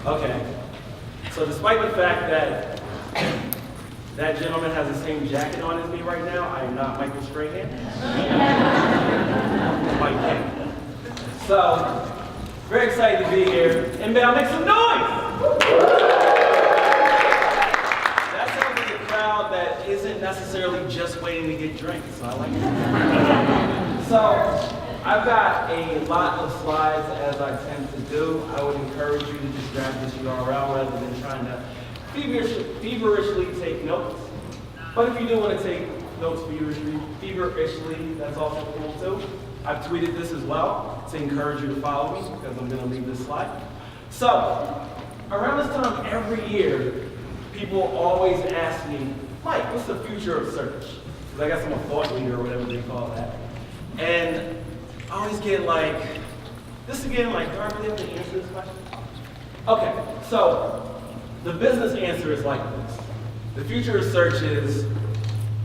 Okay. So despite the fact that that gentleman has the same jacket on as me right now, I am not Michael Strahan. Mike King. So, very excited to be here. Inbound, make some noise! That sounds like a crowd that isn't necessarily just waiting to get drinks, so I like it. So, I've got a lot of slides as I tend to do. I would encourage you to just grab this URL rather than trying to feverishly take notes. But if you do want to take notes feverishly, that's also cool too. I've tweeted this as well to encourage you to follow me because I'm going to leave this slide. So, around this time every year, people always ask me, Mike, what's the future of search? Because I guess I'm a thought leader or whatever they call that. And I always get like, this again, like, do I really have to answer this question? Okay, so the business answer is like this. The future of search is,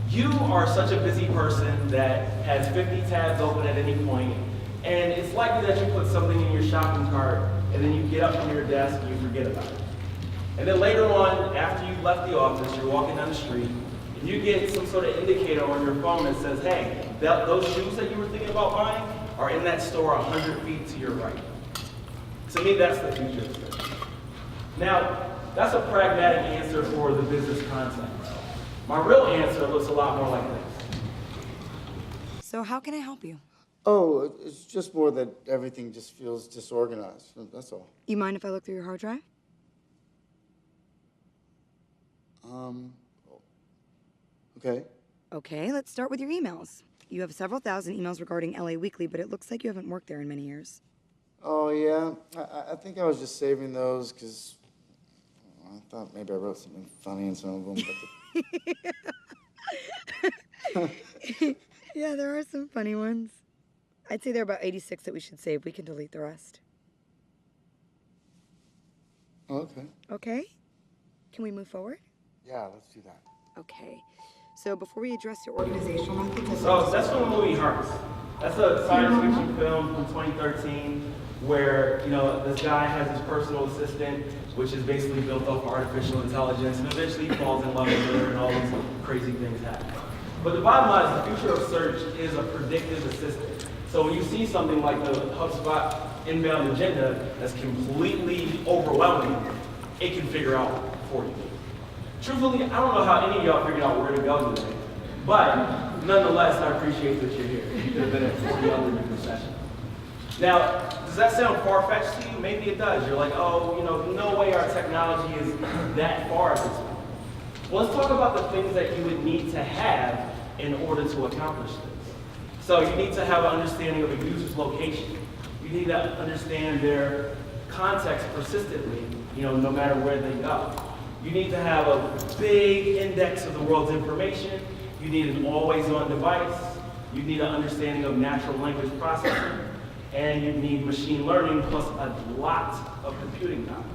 you are such a busy person that has 50 tabs open at any point, and it's likely that you put something in your shopping cart, and then you get up from your desk and you forget about it. And then later on, after you've left the office, you're walking down the street, and you get some sort of indicator on your phone that says, hey, those shoes that you were thinking about buying are in that store 100 feet to your right. To me, that's the future of search. Now, that's a pragmatic answer for the business concept. My real answer looks a lot more like this. So how can I help you? Oh, it's just more that everything just feels disorganized. That's all. You mind if I look through your hard drive? Okay. Okay, let's start with your emails. You have several thousand emails regarding LA Weekly, but it looks like you haven't worked there in many years. Oh, yeah. I think I was just saving those because I thought maybe I wrote something funny in some of them. But Yeah, there are some funny ones. I'd say there are about 86 that we should save. We can delete the rest. Okay. Okay? Can we move forward? Yeah, let's do that. Okay. So before we address your organizational methods... So that's from the movie Hearts. That's a science fiction film from 2013 where, you know, this guy has his personal assistant, which is basically built off artificial intelligence, and eventually he falls in love with her and all these crazy things happen. But the bottom line is the future of search is a predictive assistant. So when you see something like the HubSpot inbound agenda that's completely overwhelming, it can figure out for you. Truthfully, I don't know how any of y'all figured out where to go today, but nonetheless, I appreciate that you're here. You could have been at 40 other different sessions. Now, does that sound far-fetched to you? Maybe it does. You're like, oh, you know, no way our technology is that far at this point. Well, let's talk about the things that you would need to have in order to accomplish this. So you need to have an understanding of a user's location. You need to understand their context persistently, you know, no matter where they go. You need to have a big index of the world's information. You need an always-on device. You need an understanding of natural language processing. And you need machine learning plus a lot of computing power.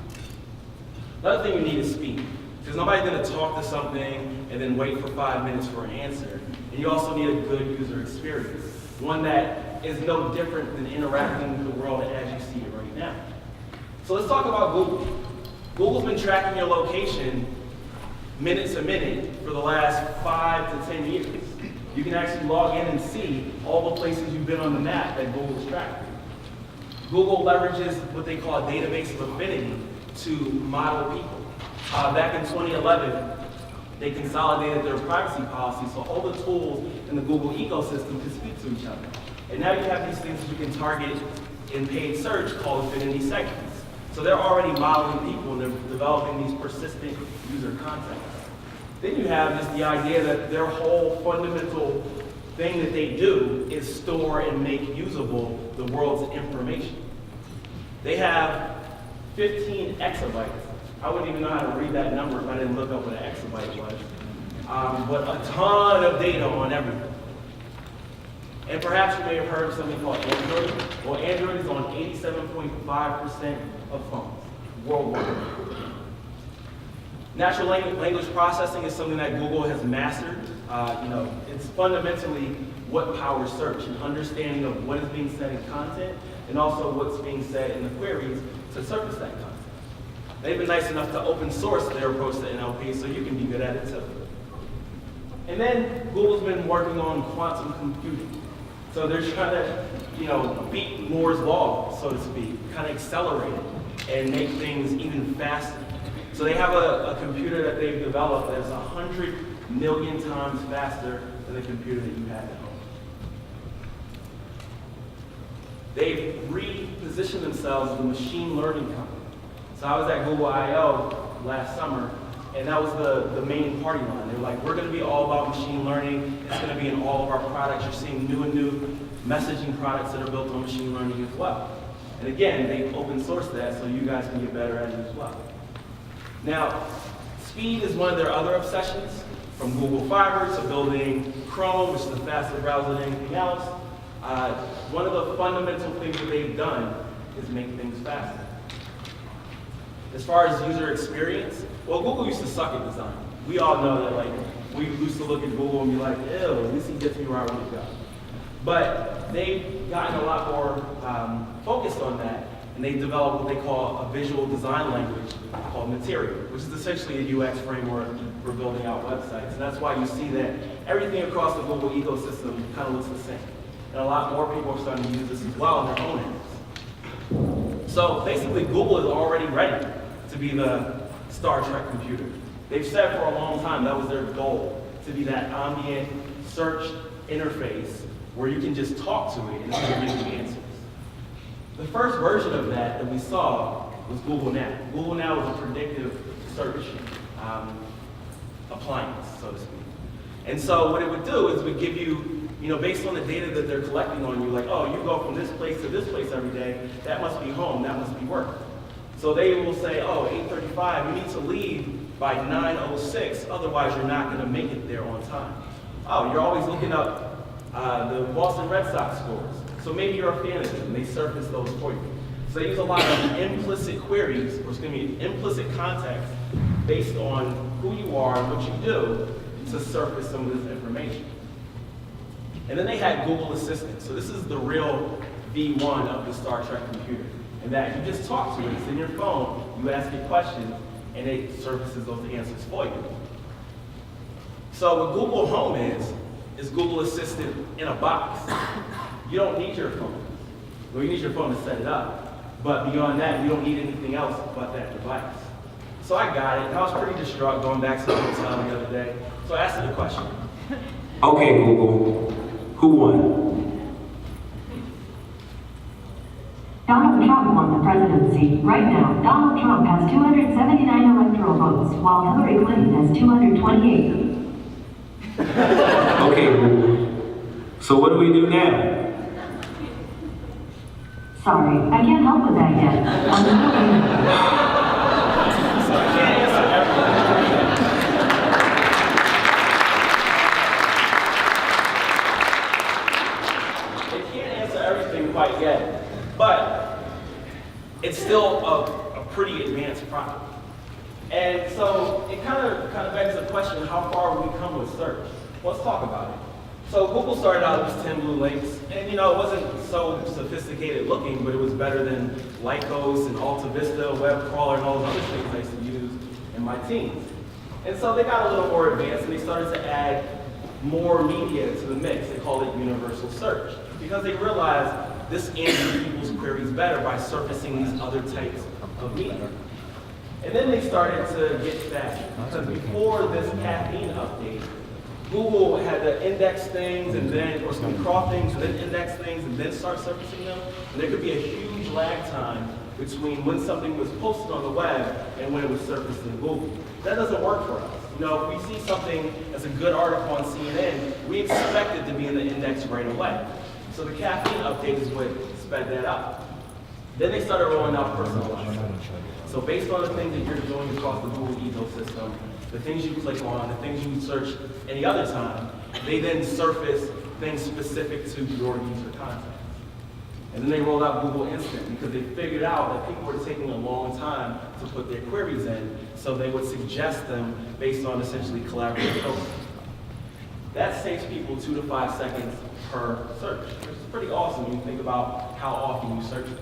Another thing you need is speed. Because nobody's going to talk to something and then wait for 5 minutes for an answer. And you also need a good user experience. One that is no different than interacting with the world as you see it right now. So let's talk about Google. Google's been tracking your location minute to minute for the last 5 to 10 years. You can actually log in and see all the places you've been on the map that Google's tracking. Google leverages what they call a database of affinity to model people. Back in 2011, they consolidated their privacy policy so all the tools in the Google ecosystem can speak to each other. And now you have these things that you can target in paid search called affinity segments. So they're already modeling people and they're developing these persistent user contacts. Then you have just the idea that their whole fundamental thing that they do is store and make usable the world's information. They have 15 exabytes. I wouldn't even know how to read that number if I didn't look up what an exabyte was. But a ton of data on everything. And perhaps you may have heard of something called Android. Well, Android is on 87.5% of phones worldwide. Natural language processing is something that Google has mastered. It's fundamentally what powers search, an understanding of what is being said in content and also what's being said in the queries to surface that content. They've been nice enough to open source their approach to NLP so you can be good at it too. And then Google's been working on quantum computing. So they're trying to, beat Moore's law, so to speak, kind of accelerate it and make things even faster. So they have a computer that they've developed that's 100 million times faster than the computer that you had at home. They've repositioned themselves as a machine learning company. So I was at Google I/O last summer, and that was the main party line. They were like, we're going to be all about machine learning. It's going to be in all of our products. You're seeing new and new messaging products that are built on machine learning as well. And again, they open source that so you guys can get better at it as well. Now, speed is one of their other obsessions, from Google Fiber to building Chrome, which is a faster browser than anything else. One of the fundamental things that they've done is make things faster. As far as user experience, well, Google used to suck at design. We all know that, we used to look at Google and be like, ew, at least he gets me where I want to go. But they've gotten a lot more focused on that, and they developed what they call a visual design language called Material, which is essentially a UX framework for building out websites. And that's why you see that everything across the Google ecosystem kind of looks the same. And a lot more people are starting to use this as well in their own apps. So basically, Google is already ready to be the Star Trek computer. They've said for a long time that was their goal, to be that ambient search interface where you can just talk to it and it's going to give you answers. The first version of that we saw was Google Now. Google Now is a predictive search appliance, so to speak. And so what it would do is it would give you, based on the data that they're collecting on you, like, oh, you go from this place to this place every day, that must be home, that must be work. So they will say, oh, 8:35, you need to leave by 9:06, otherwise you're not going to make it there on time. Oh, you're always looking up the Boston Red Sox scores. So maybe you're a fan of them, and they surface those for you. So they use a lot of implicit queries, or implicit context, based on who you are and what you do, to surface some of this information. And then they had Google Assistant. So this is the real V1 of the Star Trek computer. And that you just talk to it, it's in your phone, you ask it questions, and it surfaces those answers for you. So what Google Home is Google Assistant in a box. You don't need your phone. Well, you need your phone to set it up. But beyond that, you don't need anything else but that device. So I got it, and I was pretty distraught going back to the hotel the other day. So I asked it a question. Okay, Google, who won? Donald Trump won the presidency. Right now, Donald Trump has 279 electoral votes, while Hillary Clinton has 228. Okay, Google, so what do we do now? Sorry, I can't help with that yet. I'm So I can't answer everything. It can't answer everything quite yet, but it's still a pretty advanced product. And so it kind of begs the question, how far have we come with search? Let's talk about it. So Google started out with 10 blue links, and it wasn't so sophisticated looking, but it was better than Lycos and Alta Vista, Web Crawler, and all those other things I used to use in my teens. And so they got a little more advanced, and they started to add more media to the mix. They called it universal search, because they realized this answers people's queries better by surfacing these other types of media. And then they started to get faster, because before this caffeine update, Google had to index things or crawl things and then index things and then start surfacing them. And there could be a huge lag time between when something was posted on the web and when it was surfaced in Google. That doesn't work for us. If we see something as a good article on CNN, we expect it to be in the index right away. So the caffeine update is what sped that up. Then they started rolling out personalized. So based on the things that you're doing across the Google ecosystem, the things you click on, the things you search any other time, they then surface things specific to your user content. And then they rolled out Google Instant because they figured out that people were taking a long time to put their queries in, so they would suggest them based on essentially collaborative filtering. That saves people 2 to 5 seconds per search, which is pretty awesome when you think about how often you search things.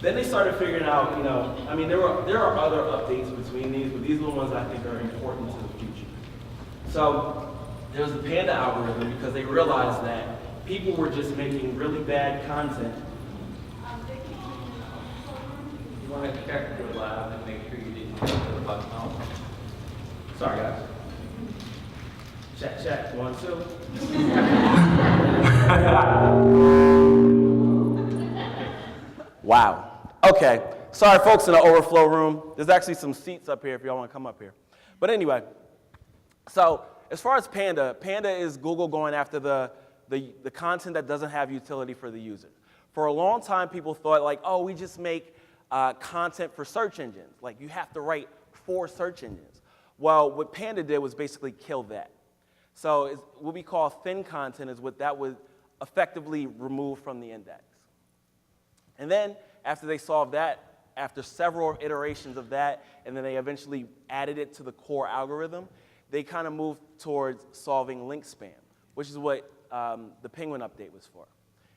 Then they started figuring out, I mean, there are other updates between these, but these are the ones I think are important to the future. So there was the Panda algorithm because they realized that people were just making really bad content. You want to check your lab and make sure you didn't hit the button off. Sorry, guys. Check, 1, 2. Wow. Okay. Sorry, folks in the overflow room. There's actually some seats up here if y'all want to come up here. But anyway, so as far as Panda is Google going after the content that doesn't have utility for the user. For a long time, people thought like, oh, we just make content for search engines. Like you have to write for search engines. Well, what Panda did was basically kill that. So what we call thin content is what that would effectively remove from the index. And then after they solved that, after several iterations of that, and then they eventually added it to the core algorithm, they kind of moved towards solving link spam, which is what the Penguin update was for.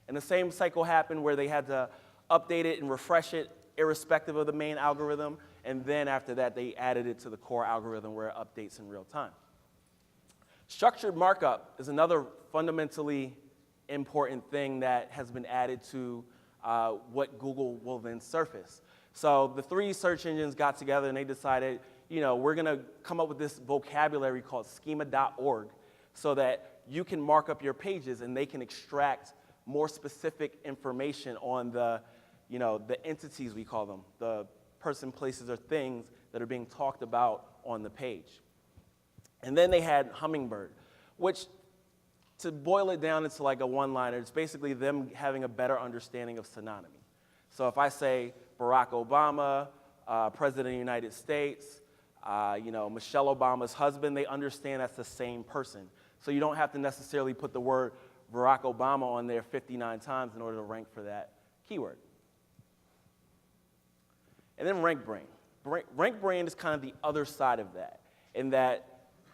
And the same cycle happened where they had to update it and refresh it irrespective of the main algorithm, and then after that, they added it to the core algorithm where it updates in real time. Structured markup is another fundamentally important thing that has been added to what Google will then surface. So the three search engines got together and they decided, we're going to come up with this vocabulary called schema.org so that you can mark up your pages and they can extract more specific information on the entities, we call them, the person, places, or things that are being talked about on the page. And then they had Hummingbird, which, to boil it down into like a one-liner, it's basically them having a better understanding of synonymy. So if I say Barack Obama, President of the United States, Michelle Obama's husband, they understand that's the same person. So you don't have to necessarily put the word Barack Obama on there 59 times in order to rank for that keyword. And then RankBrain. RankBrain is kind of the other side of that, in that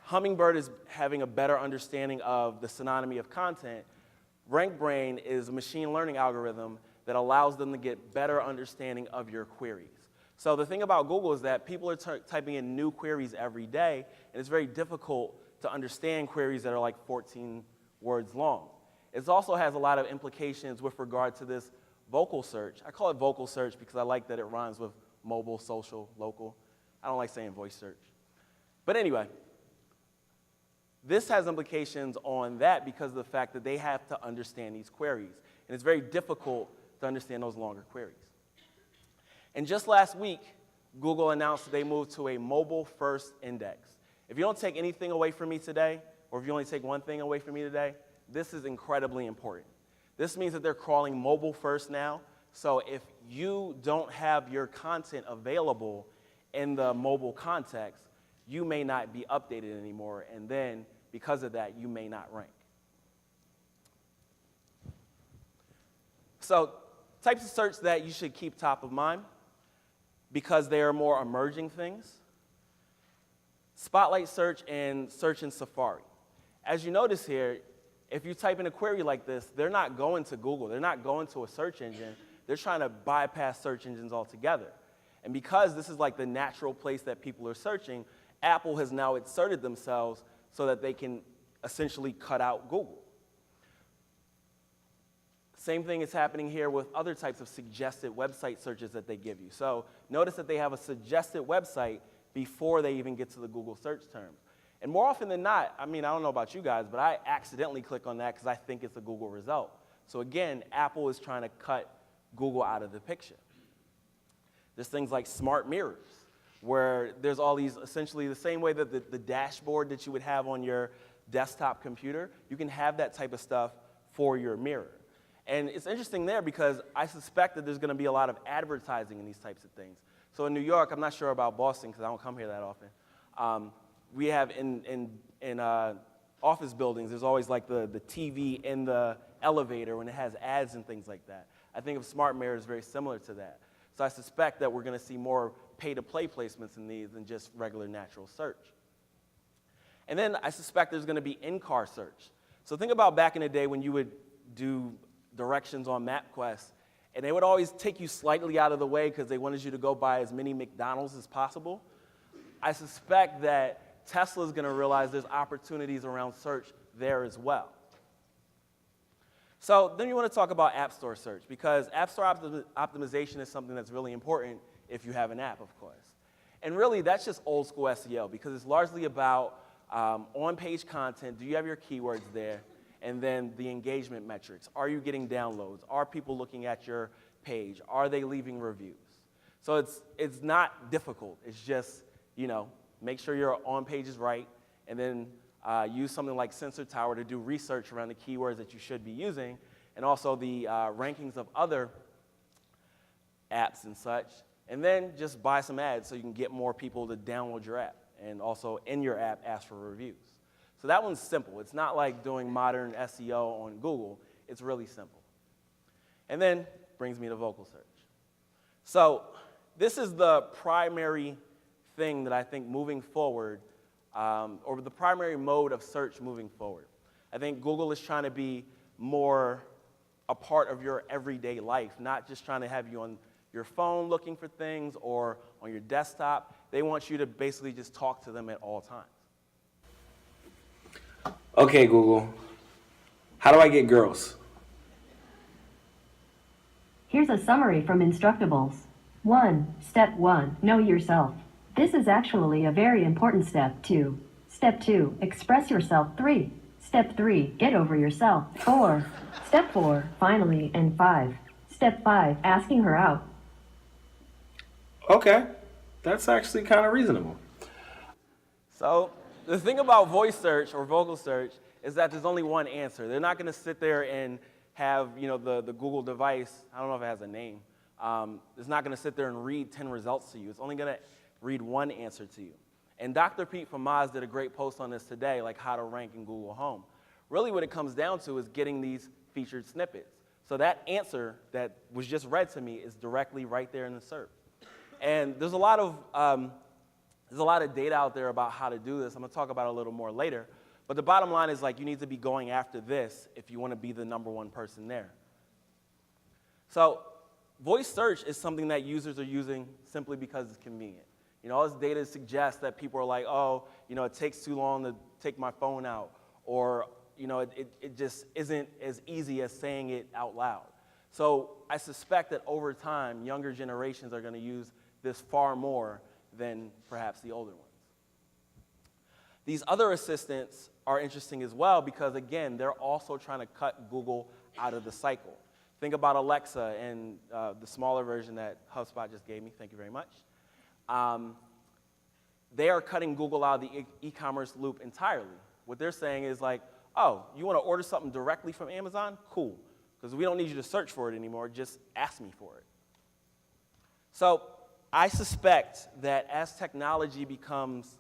Hummingbird is having a better understanding of the synonymy of content. RankBrain is a machine learning algorithm that allows them to get better understanding of your queries. So the thing about Google is that people are typing in new queries every day, and it's very difficult to understand queries that are like 14 words long. It also has a lot of implications with regard to this vocal search. I call it vocal search because I like that it rhymes with mobile, social, local. I don't like saying voice search. But anyway, this has implications on that because of the fact that they have to understand these queries. And it's very difficult to understand those longer queries. And just last week, Google announced that they moved to a mobile-first index. If you don't take anything away from me today, or if you only take one thing away from me today, this is incredibly important. This means that they're crawling mobile first now. So if you don't have your content available in the mobile context, you may not be updated anymore, and then because of that, you may not rank. So types of search that you should keep top of mind because they are more emerging things. Spotlight search and search in Safari. As you notice here, if you type in a query like this, they're not going to Google. They're not going to a search engine. They're trying to bypass search engines altogether. And because this is like the natural place that people are searching, Apple has now inserted themselves so that they can essentially cut out Google. Same thing is happening here with other types of suggested website searches that they give you. So notice that they have a suggested website before they even get to the Google search terms. And more often than not, I mean, I don't know about you guys, but I accidentally click on that because I think it's a Google result. So again, Apple is trying to cut Google out of the picture. There's things like smart mirrors, where there's all these, essentially the same way that the dashboard that you would have on your desktop computer, you can have that type of stuff for your mirror. And it's interesting there because I suspect that there's going to be a lot of advertising in these types of things. So in New York, I'm not sure about Boston because I don't come here that often. We have in office buildings, there's always like the TV in the elevator when it has ads and things like that. I think of smart mirrors very similar to that. So I suspect that we're going to see more pay-to-play placements in these than just regular natural search. And then I suspect there's going to be in-car search. So think about back in the day when you would do directions on MapQuest, And they would always take you slightly out of the way because they wanted you to go buy as many McDonald's as possible. I suspect that Tesla's going to realize there's opportunities around search there as well. So then you want to talk about App Store search, because App Store optimization is something that's really important if you have an app, of course. And really, that's just old school SEO, because it's largely about on-page content. Do you have your keywords there? And then the engagement metrics. Are you getting downloads? Are people looking at your page? Are they leaving reviews? So it's not difficult. It's just, make sure your on-page is right, and then use something like Sensor Tower to do research around the keywords that you should be using, and also the rankings of other apps and such. And then just buy some ads so you can get more people to download your app, and also in your app ask for reviews. So that one's simple. It's not like doing modern SEO on Google. It's really simple. And then brings me to vocal search. So this is the primary thing that I think moving forward, or the primary mode of search moving forward. I think Google is trying to be more a part of your everyday life, not just trying to have you on your phone looking for things or on your desktop. They want you to basically just talk to them at all times. Okay, Google, how do I get girls? Here's a summary from Instructables. 1. Step 1. Know yourself. This is actually a very important step. 2. Step 2. Express yourself. 3. Step 3. Get over yourself. 4. Step 4. Finally. And 5. Step 5. Asking her out. Okay, that's actually kind of reasonable. So the thing about voice search or vocal search is that there's only one answer. They're not going to sit there and have the Google device, I don't know if it has a name, it's not going to sit there and read 10 results to you. It's only going to read one answer to you. And Dr. Pete from Moz did a great post on this today, like how to rank in Google Home. Really what it comes down to is getting these featured snippets. So that answer that was just read to me is directly right there in the SERP. And there's a lot of data out there about how to do this. I'm going to talk about it a little more later. But the bottom line is, like, you need to be going after this if you want to be the #1 person there. So voice search is something that users are using simply because it's convenient. All this data suggests that people are like, oh, it takes too long to take my phone out, or it just isn't as easy as saying it out loud. So I suspect that over time, younger generations are going to use this far more than perhaps the older ones. These other assistants are interesting as well because, again, they're also trying to cut Google out of the cycle. Think about Alexa and the smaller version that HubSpot just gave me. Thank you very much. They are cutting Google out of the e-commerce loop entirely. What they're saying is like, oh, you want to order something directly from Amazon? Cool, because we don't need you to search for it anymore. Just ask me for it. So I suspect that as technology becomes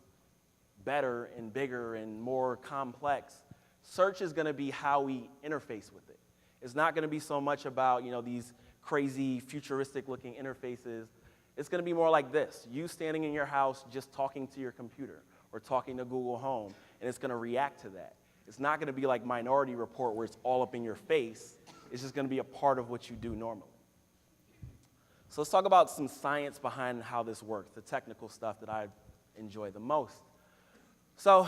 better and bigger and more complex, search is going to be how we interface with it. It's not going to be so much about these crazy futuristic-looking interfaces. It's going to be more like this: you standing in your house just talking to your computer or talking to Google Home, and it's going to react to that. It's not going to be like Minority Report where it's all up in your face. It's just going to be a part of what you do normally. So let's talk about some science behind how this works, the technical stuff that I enjoy the most. So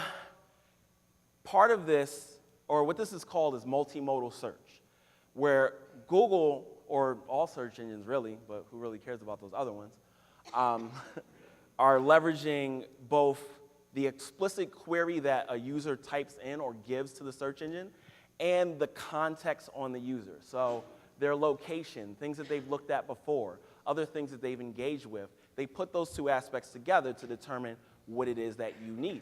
part of this, or what this is called, is multimodal search, where Google, or all search engines really, but who really cares about those other ones, are leveraging both the explicit query that a user types in or gives to the search engine and the context on the user. So their location, things that they've looked at before, other things that they've engaged with. They put those two aspects together to determine what it is that you need.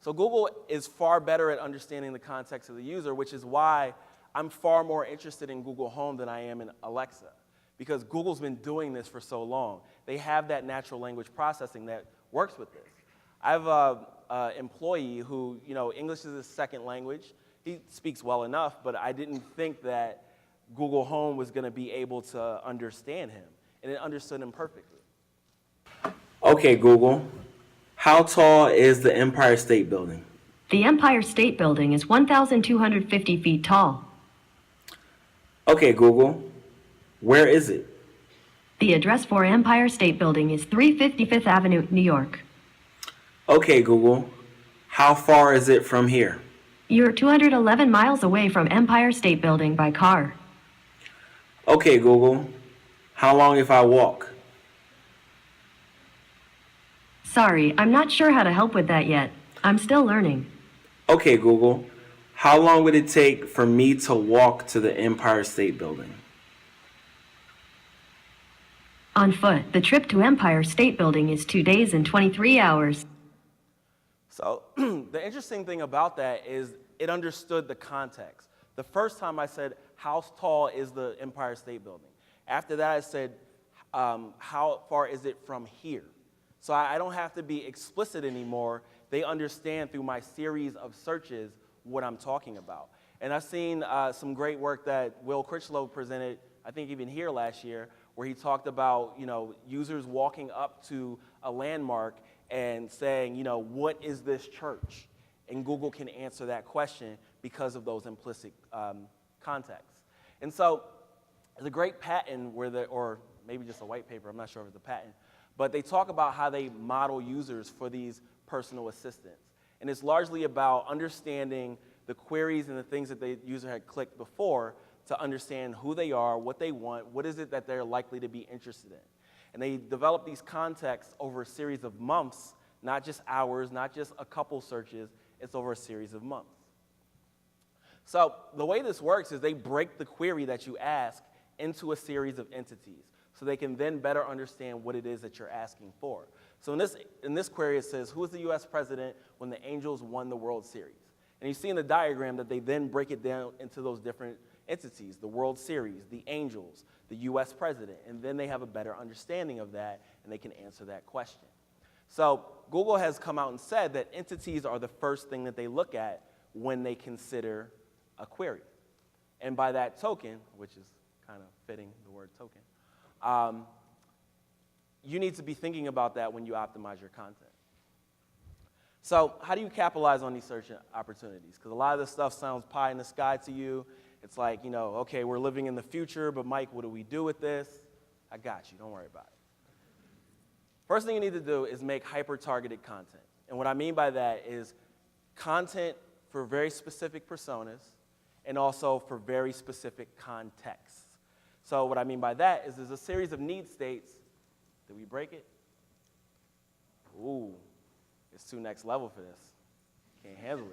So Google is far better at understanding the context of the user, which is why I'm far more interested in Google Home than I am in Alexa, because Google's been doing this for so long. They have that natural language processing that works with this. I have an employee who, English is his second language. He speaks well enough, but I didn't think that Google Home was going to be able to understand him, and it understood him perfectly. Okay, Google, how tall is the Empire State Building? The Empire State Building is 1,250 feet tall. Okay, Google, Where is it? The address for Empire State Building is 355th Avenue, New York. Okay, Google. How far is it from here? You're 211 miles away from Empire State Building by car. Okay, Google. How long if I walk? Sorry, I'm not sure how to help with that yet. I'm still learning. Okay, Google. How long would it take for me to walk to the Empire State Building? On foot, the trip to Empire State Building is 2 days and 23 hours. So the interesting thing about that is it understood the context. The first time I said, how tall is the Empire State Building? After that, I said, how far is it from here? So I don't have to be explicit anymore. They understand through my series of searches what I'm talking about. And I've seen some great work that Will Critchlow presented, I think even here last year, where he talked about, users walking up to a landmark and saying, what is this church? And Google can answer that question because of those implicit contexts. And so there's a great patent or maybe just a white paper, I'm not sure if it's a patent, but they talk about how they model users for these personal assistants. And it's largely about understanding the queries and the things that the user had clicked before to understand who they are, what they want, what is it that they're likely to be interested in. And they develop these contexts over a series of months, not just hours, not just a couple searches, it's over a series of months. So the way this works is they break the query that you ask into a series of entities so they can then better understand what it is that you're asking for. So in this query it says, who was the US president when the Angels won the World Series? And you see in the diagram that they then break it down into those different entities, the World Series, the Angels, the US president, and then they have a better understanding of that and they can answer that question. So Google has come out and said that entities are the first thing that they look at when they consider a query. And by that token, which is kind of fitting the word token, you need to be thinking about that when you optimize your content. So how do you capitalize on these search opportunities? Because a lot of this stuff sounds pie in the sky to you. It's like, okay, we're living in the future, but Mike, what do we do with this? I got you, don't worry about it. First thing you need to do is make hyper-targeted content. And what I mean by that is content for very specific personas and also for very specific contexts. So what I mean by that is there's a series of need states. Did we break it? Ooh, it's too next level for this. Can't handle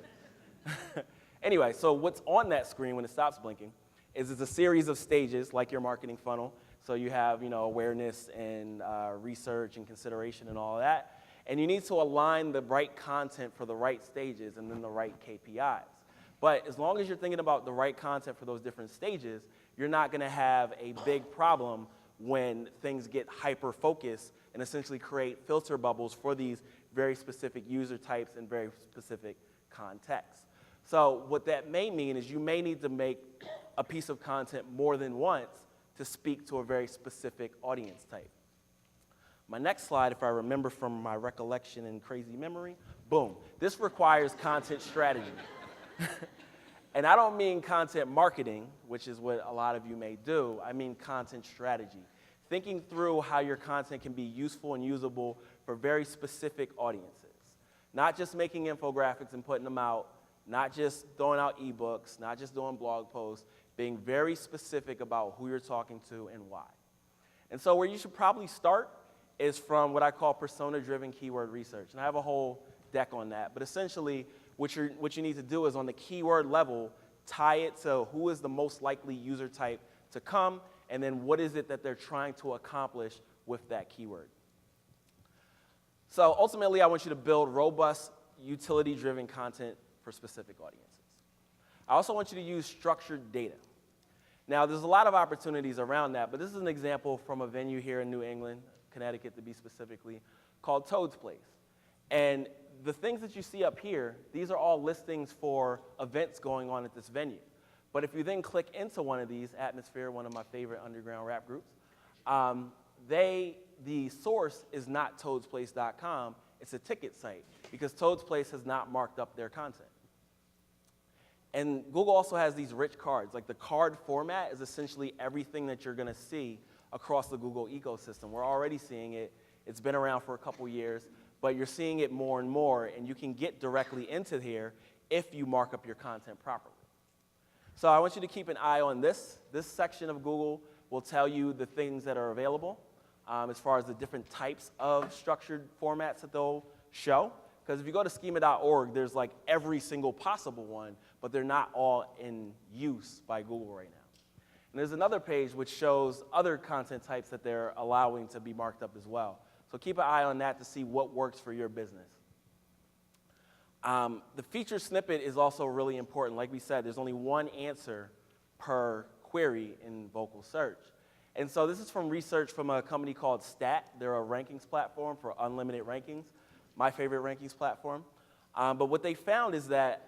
it. Anyway, so what's on that screen when it stops blinking is it's a series of stages like your marketing funnel. So you have, awareness and research and consideration and all of that. And you need to align the right content for the right stages and then the right KPIs. But as long as you're thinking about the right content for those different stages, you're not going to have a big problem when things get hyper-focused and essentially create filter bubbles for these very specific user types and very specific contexts. So what that may mean is you may need to make a piece of content more than once to speak to a very specific audience type. My next slide, if I remember from my recollection and crazy memory, boom. This requires content strategy. And I don't mean content marketing, which is what a lot of you may do. I mean content strategy. Thinking through how your content can be useful and usable for very specific audiences. Not just making infographics and putting them out, not just throwing out ebooks, not just doing blog posts, being very specific about who you're talking to and why. And so where you should probably start is from what I call persona-driven keyword research. And I have a whole deck on that. But essentially, what you need to do is on the keyword level, tie it to who is the most likely user type to come, and then what is it that they're trying to accomplish with that keyword. So ultimately, I want you to build robust, utility-driven content for specific audiences. I also want you to use structured data. Now, there's a lot of opportunities around that, but this is an example from a venue here in New England, Connecticut to be specifically, called Toad's Place. And the things that you see up here, these are all listings for events going on at this venue. But if you then click into one of these, Atmosphere, one of my favorite underground rap groups, the source is not toadsplace.com, it's a ticket site, because Toad's Place has not marked up their content. And Google also has these rich cards. Like the card format is essentially everything that you're going to see across the Google ecosystem. We're already seeing it. It's been around for a couple years, but you're seeing it more and more, and you can get directly into here if you mark up your content properly. So I want you to keep an eye on this. This section of Google will tell you the things that are available as far as the different types of structured formats that they'll show. Because if you go to schema.org, there's like every single possible one, but they're not all in use by Google right now. And there's another page which shows other content types that they're allowing to be marked up as well. So keep an eye on that to see what works for your business. The feature snippet is also really important. Like we said, there's only one answer per query in vocal search. And so this is from research from a company called Stat. They're a rankings platform for unlimited rankings, my favorite rankings platform. But what they found is that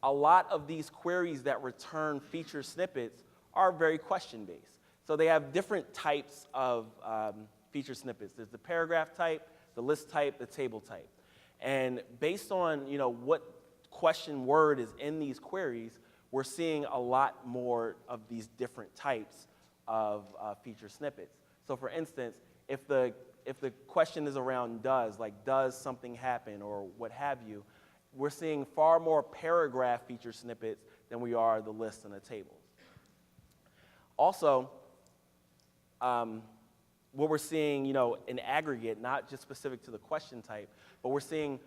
a lot of these queries that return feature snippets are very question-based. So they have different types of feature snippets. There's the paragraph type, the list type, the table type. And based on what question word is in these queries, we're seeing a lot more of these different types of feature snippets. So for instance, if the question is around does, like does something happen or what have you, we're seeing far more paragraph feature snippets than we are the lists and the tables. Also, what we're seeing, in aggregate, not just specific to the question type, but we're seeing,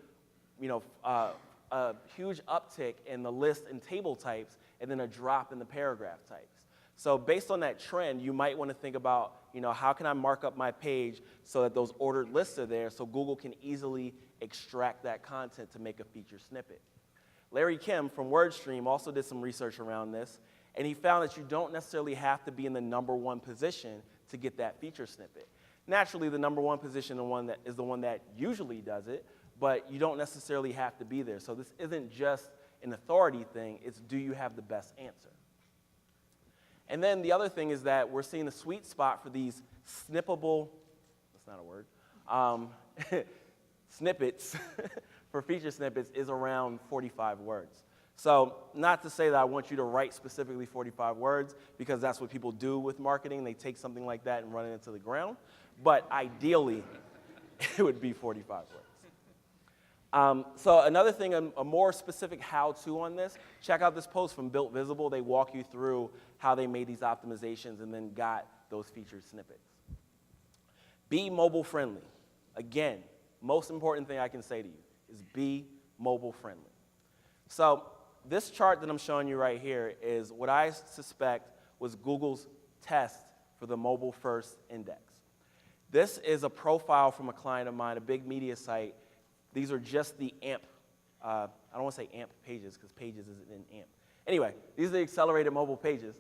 a huge uptick in the list and table types, and then a drop in the paragraph types. So based on that trend, you might want to think about, how can I mark up my page so that those ordered lists are there so Google can easily extract that content to make a feature snippet. Larry Kim from WordStream also did some research around this, and he found that you don't necessarily have to be in the #1 position to get that feature snippet. Naturally, the #1 position is the one that usually does it, but you don't necessarily have to be there. So this isn't just an authority thing, it's do you have the best answer? And then the other thing is that we're seeing the sweet spot for these snippable, that's not a word, snippets, for feature snippets is around 45 words. So not to say that I want you to write specifically 45 words, because that's what people do with marketing. They take something like that and run it into the ground. But ideally, it would be 45 words. So another thing, a more specific how-to on this, check out this post from Built Visible. They walk you through how they made these optimizations and then got those featured snippets. Be mobile friendly. Again, most important thing I can say to you is be mobile friendly. So this chart that I'm showing you right here is what I suspect was Google's test for the mobile first index. This is a profile from a client of mine, a big media site. These are just the AMP, I don't want to say AMP pages because pages isn't in AMP. Anyway, these are the accelerated mobile pages.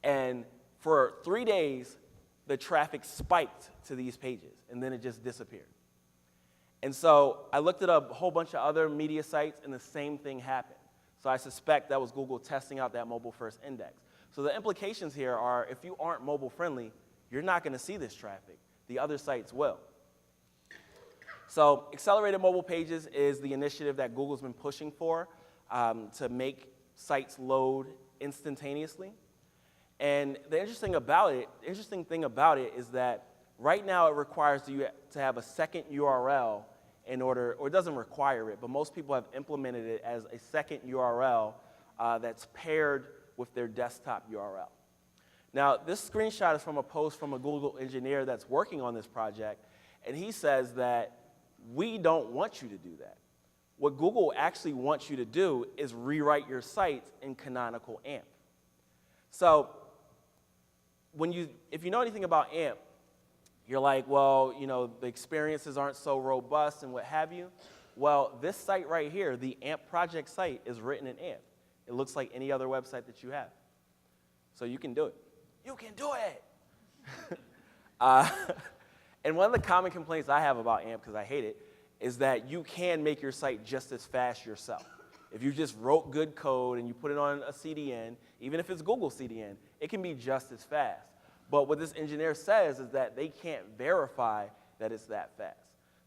And for 3 days, the traffic spiked to these pages, and then it just disappeared. And so I looked at a whole bunch of other media sites, and the same thing happened. So I suspect that was Google testing out that mobile first index. So the implications here are if you aren't mobile friendly, you're not going to see this traffic. The other sites will. So accelerated mobile pages is the initiative that Google's been pushing for to make sites load instantaneously. And the interesting thing about it is that right now it requires you to have a second URL in order, or it doesn't require it, but most people have implemented it as a second URL that's paired with their desktop URL. Now, this screenshot is from a post from a Google engineer that's working on this project, and he says that we don't want you to do that. What Google actually wants you to do is rewrite your site in canonical AMP. So if you know anything about AMP, you're like, well, the experiences aren't so robust and what have you. Well, this site right here, the AMP project site, is written in AMP. It looks like any other website that you have. So you can do it. You can do it! And one of the common complaints I have about AMP, because I hate it, is that you can make your site just as fast yourself. If you just wrote good code and you put it on a CDN, even if it's Google CDN, it can be just as fast. But what this engineer says is that they can't verify that it's that fast.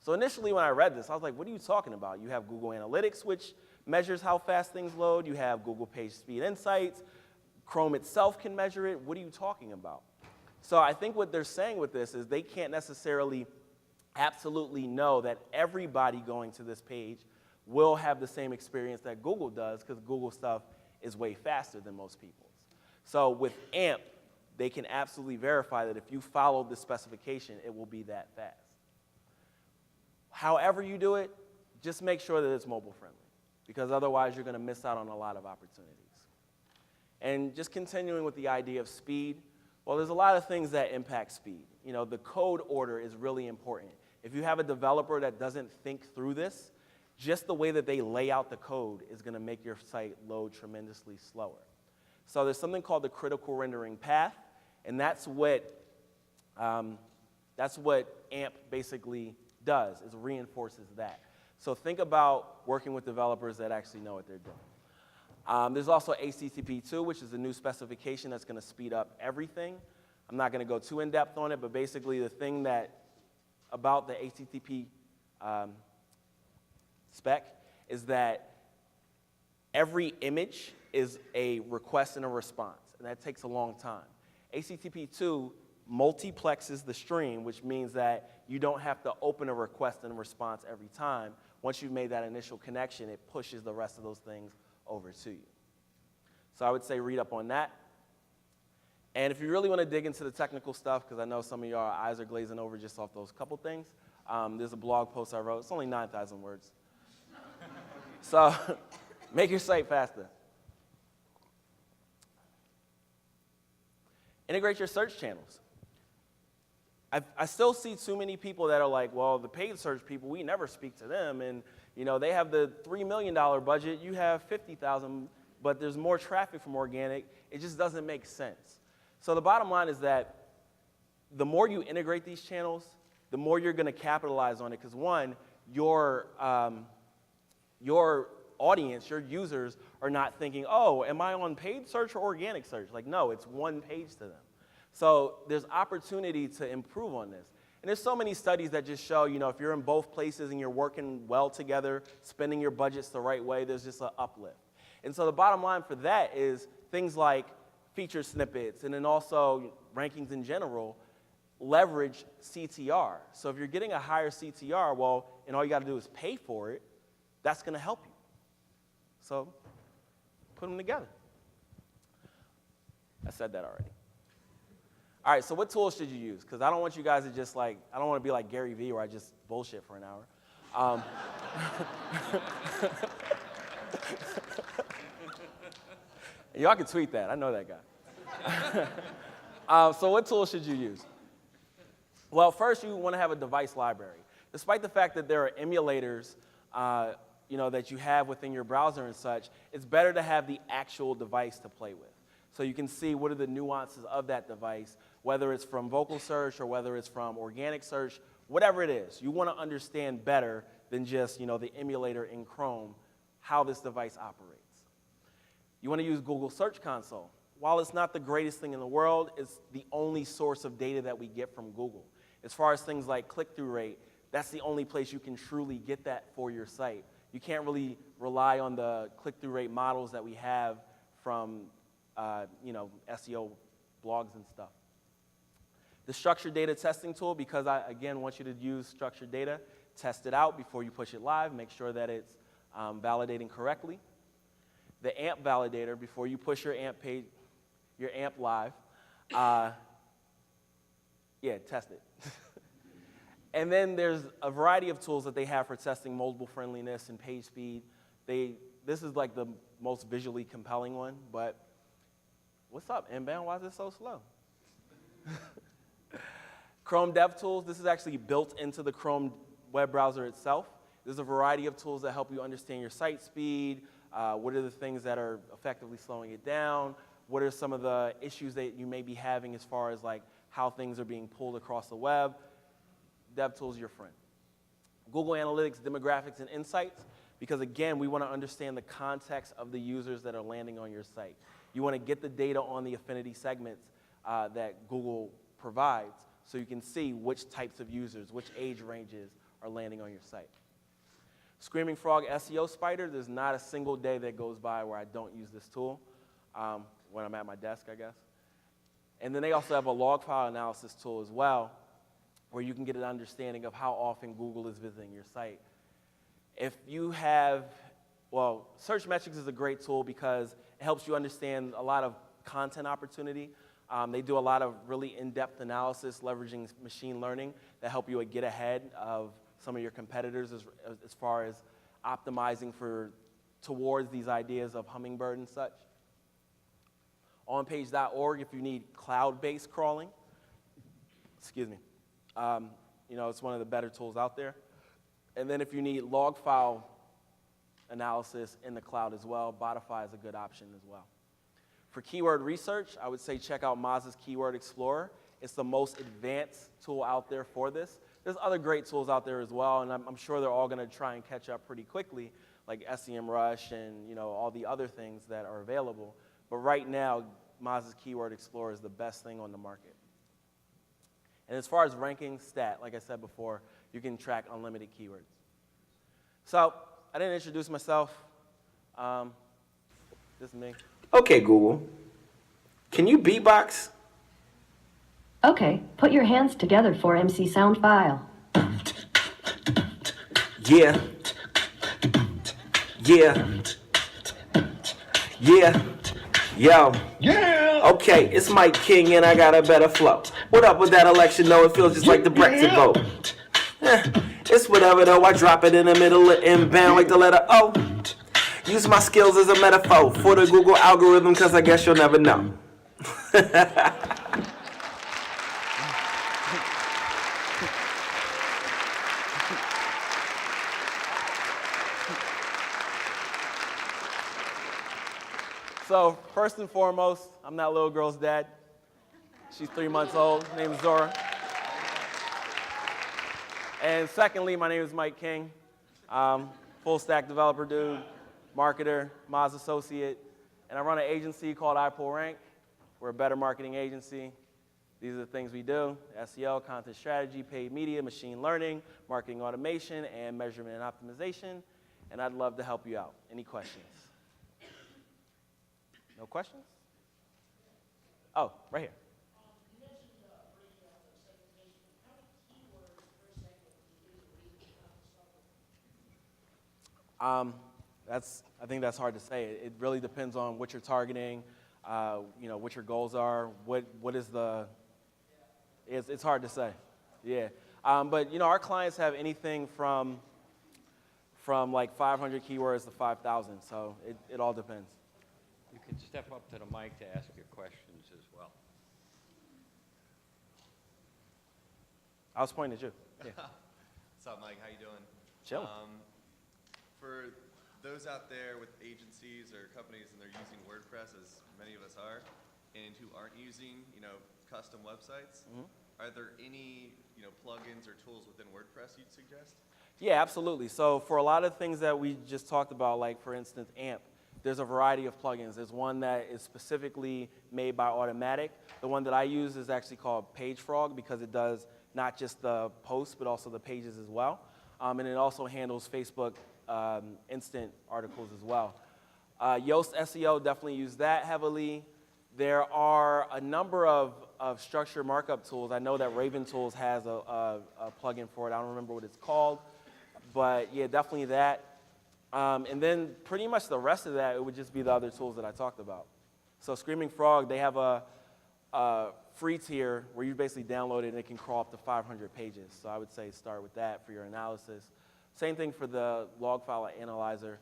So initially when I read this, I was like, what are you talking about? You have Google Analytics, which measures how fast things load. You have Google Page Speed Insights. Chrome itself can measure it. What are you talking about? So I think what they're saying with this is they can't necessarily absolutely know that everybody going to this page will have the same experience that Google does, because Google stuff is way faster than most people's. So with AMP, they can absolutely verify that if you follow the specification, it will be that fast. However you do it, just make sure that it's mobile friendly, because otherwise you're going to miss out on a lot of opportunities. And just continuing with the idea of speed, well, there's a lot of things that impact speed. You know, the code order is really important. If you have a developer that doesn't think through this, just the way that they lay out the code is going to make your site load tremendously slower. So there's something called the critical rendering path, and that's what AMP basically does, is reinforces that. So think about working with developers that actually know what they're doing. There's also HTTP2, which is a new specification that's going to speed up everything. I'm not going to go too in-depth on it, but basically the thing that about the HTTP spec is that every image is a request and a response, and that takes a long time. HTTP2 multiplexes the stream, which means that you don't have to open a request and a response every time. Once you've made that initial connection, it pushes the rest of those things over to you. So I would say read up on that. And if you really want to dig into the technical stuff, because I know some of y'all eyes are glazing over just off those couple things, there's a blog post I wrote. It's only 9,000 words. So make your site faster. Integrate your search channels. I still see too many people that are like, well, the paid search people, we never speak to them, and you know, they have the $3 million budget, you have 50,000, but there's more traffic from organic. It just doesn't make sense. So the bottom line is that the more you integrate these channels, the more you're going to capitalize on it, because one, your audience, your users are not thinking, oh, am I on paid search or organic search? Like, no, it's one page to them. So there's opportunity to improve on this. And there's so many studies that just show, you know, if you're in both places and you're working well together, spending your budgets the right way, there's just an uplift. And so the bottom line for that is things like feature snippets and then also rankings in general leverage CTR. So if you're getting a higher CTR, well, and all you got to do is pay for it, that's going to help you. So put them together. I said that already. All right, so what tools should you use? Because I don't want you guys to just like, I don't want to be like Gary Vee where I just bullshit for an hour. Y'all can tweet that. I know that guy. So what tools should you use? Well, first you want to have a device library. Despite the fact that there are emulators that you have within your browser and such, it's better to have the actual device to play with. So you can see what are the nuances of that device, whether it's from vocal search or whether it's from organic search, whatever it is. You want to understand better than just the emulator in Chrome, how this device operates. You want to use Google Search Console. While it's not the greatest thing in the world, it's the only source of data that we get from Google. As far as things like click-through rate, that's the only place you can truly get that for your site. You can't really rely on the click-through rate models that we have from SEO blogs and stuff. The structured data testing tool, because I, again, want you to use structured data, test it out before you push it live, make sure that it's validating correctly. The AMP validator, before you push your AMP page, your AMP live, test it. And then there's a variety of tools that they have for testing mobile friendliness and page speed. This is like the most visually compelling one, but what's up, Inbound? Why is it so slow? Chrome DevTools, this is actually built into the Chrome web browser itself. There's a variety of tools that help you understand your site speed, what are the things that are effectively slowing it down, what are some of the issues that you may be having as far as like how things are being pulled across the web. DevTools is your friend. Google Analytics, Demographics, and Insights, because again, we want to understand the context of the users that are landing on your site. You want to get the data on the affinity segments that Google provides so you can see which types of users, which age ranges are landing on your site. Screaming Frog SEO Spider, there's not a single day that goes by where I don't use this tool when I'm at my desk, I guess. And then they also have a log file analysis tool as well, where you can get an understanding of how often Google is visiting your site. If you have, well, Search Metrics is a great tool because it helps you understand a lot of content opportunity. They do a lot of really in-depth analysis leveraging machine learning that help you get ahead of some of your competitors as far as optimizing towards these ideas of Hummingbird and such. OnPage.org, if you need cloud-based crawling, excuse me, it's one of the better tools out there. And then if you need log file analysis in the cloud as well, Botify is a good option as well. For keyword research, I would say check out Moz's Keyword Explorer. It's the most advanced tool out there for this. There's other great tools out there as well, and I'm sure they're all going to try and catch up pretty quickly, like SEMrush and all the other things that are available. But right now, Moz's Keyword Explorer is the best thing on the market. And as far as ranking stat, like I said before, you can track unlimited keywords. So I didn't introduce myself. This is me. Okay, Google. Can you beatbox? Okay, put your hands together for MC sound file. Yeah. Yeah. Yeah. Yo. Yeah. Okay, it's Mike King and I got a better flow. What up with that election though? It feels just like the Brexit vote. It's whatever though. I drop it in the middle of inbound like the letter O. Use my skills as a metaphor for the Google algorithm because I guess you'll never know. So first and foremost, I'm that little girl's dad. She's 3 months old. Her name is Zora. And secondly, my name is Mike King. Full stack developer dude, marketer, Moz associate, and I run an agency called iPullRank. We're a better marketing agency. These are the things we do: SEO, content strategy, paid media, machine learning, marketing automation, and measurement and optimization. And I'd love to help you out. Any questions? No questions? Oh, right here. I think that's hard to say. It really depends on what you're targeting, what your goals are, what is the, it's hard to say, yeah. But our clients have anything from like 500 keywords to 5,000, so it all depends. You can step up to the mic to ask your questions as well. I was pointing at you. Yeah. What's up, Mike? How you doing? Chill. For those out there with agencies or companies and they're using WordPress, as many of us are, and who aren't using, custom websites, are there any, plugins or tools within WordPress you'd suggest? Yeah, absolutely. So for a lot of things that we just talked about, like for instance, AMP, there's a variety of plugins. There's one that is specifically made by Automatic. The one that I use is actually called PageFrog because it does not just the posts, but also the pages as well. And it also handles Facebook instant articles as well. Yoast SEO, definitely use that heavily. There are a number of structure markup tools. I know that Raven Tools has a plugin for it. I don't remember what it's called. But yeah, definitely that. And then pretty much the rest of that, it would just be the other tools that I talked about. So Screaming Frog, they have a free tier where you basically download it and it can crawl up to 500 pages. So I would say start with that for your analysis. Same thing for the log file analyzer.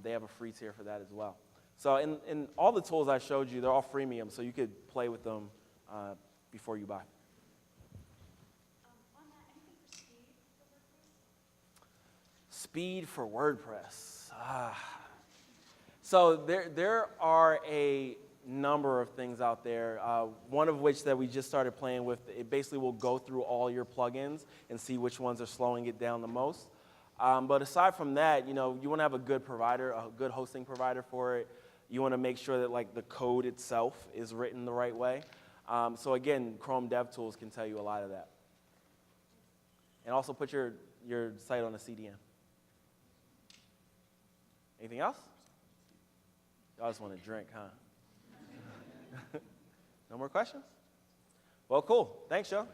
They have a free tier for that as well. So in all the tools I showed you, they're all freemium, so you could play with them before you buy. Speed for WordPress. So there are a number of things out there, one of which that we just started playing with. It basically will go through all your plugins and see which ones are slowing it down the most. But aside from that, you want to have a good provider, a good hosting provider for it. You want to make sure that like the code itself is written the right way. So again, Chrome DevTools can tell you a lot of that. And also put your site on a CDN. Anything else? Y'all just want to drink, huh? No more questions? Well, cool. Thanks, Joe.